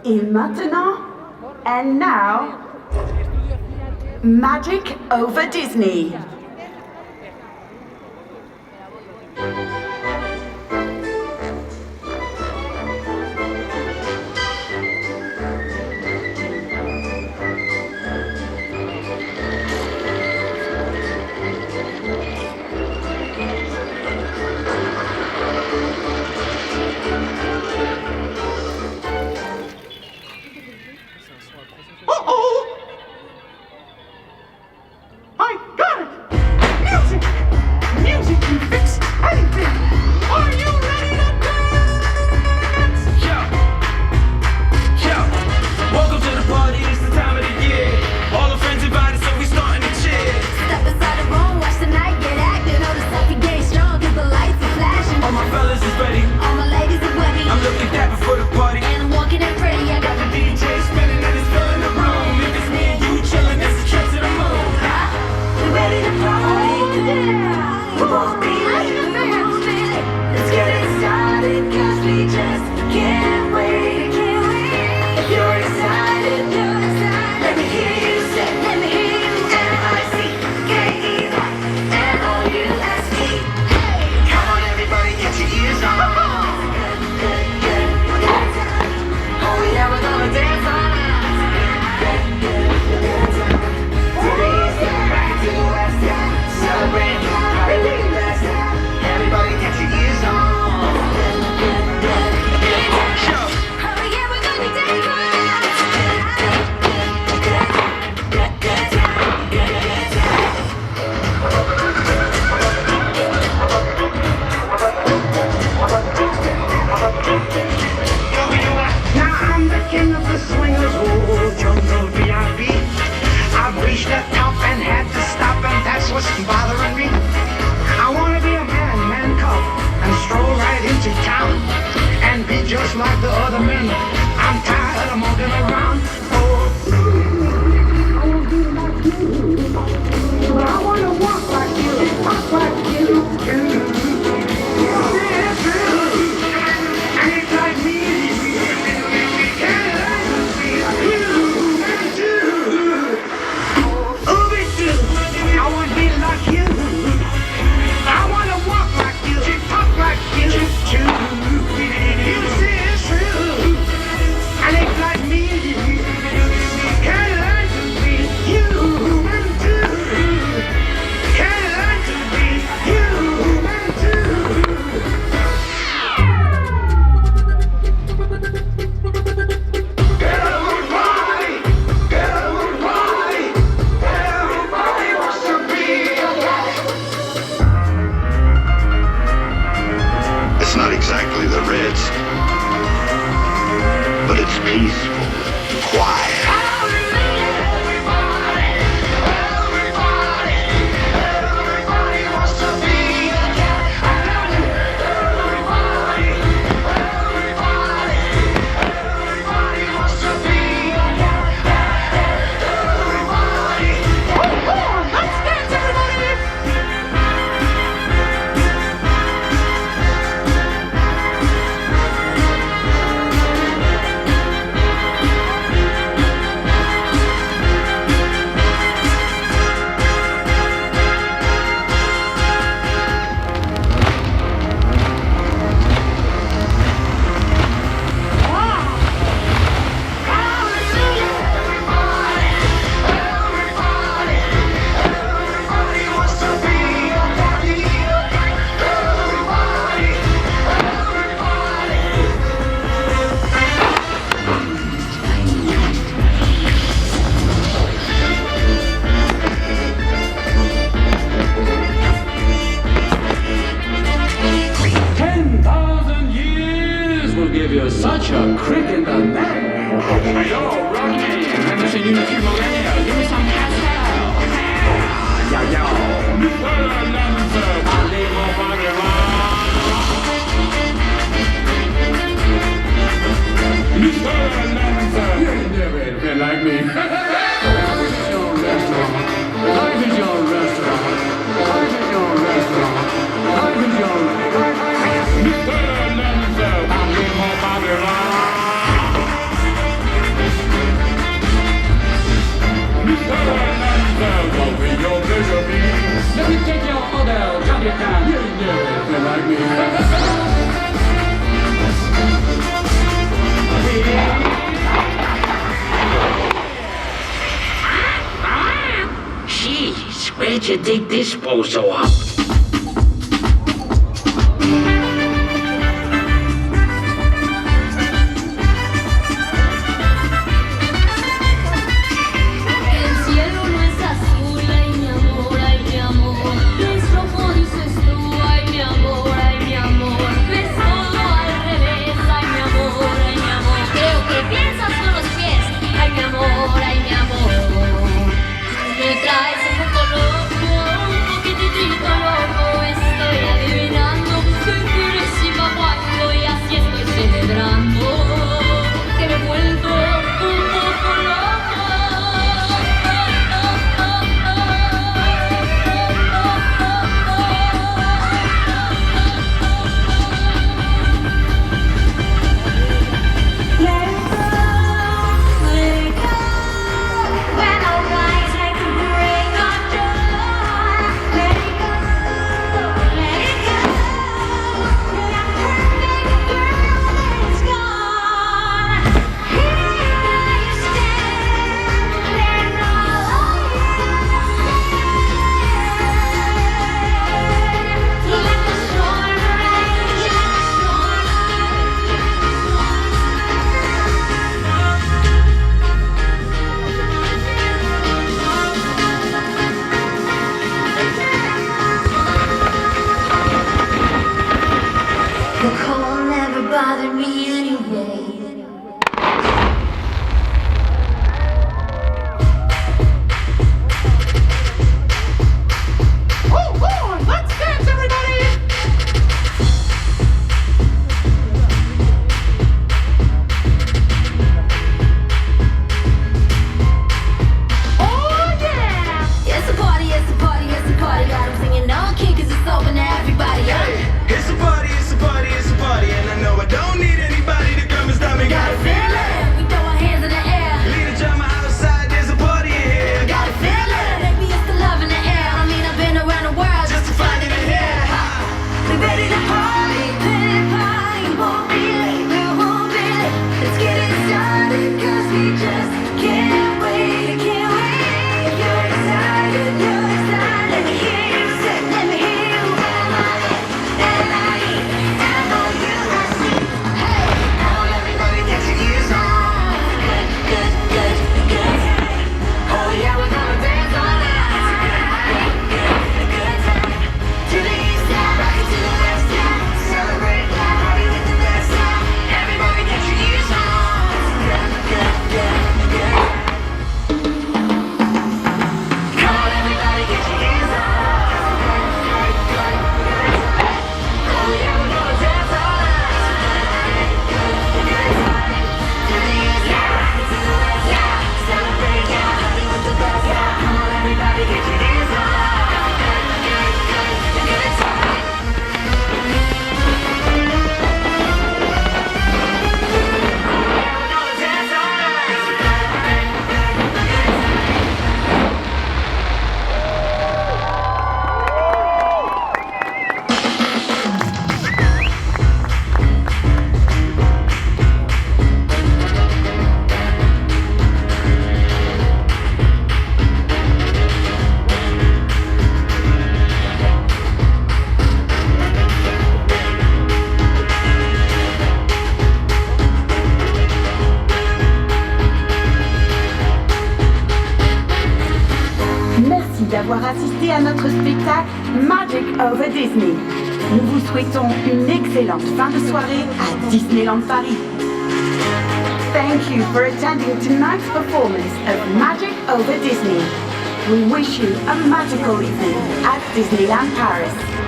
Et maintenant, and now, Magic over Disney. Such a crick in the neck. Yo, Rocky, haven't seen you in a few millennia. Give me some Pascal. Yeah, yo. I leave my body long. You ain't never had a friend like me. Life is your restaurant. Life is your restaurant. Life is your restaurant. Life is your restaurant. I leave my body long. did you dig this bozo up? d'avoir assisté à notre spectacle Magic over Disney. Nous vous souhaitons une excellente fin de soirée à Disneyland Paris. Thank you for attending tonight's performance of Magic over Disney. We wish you a magical evening at Disneyland Paris.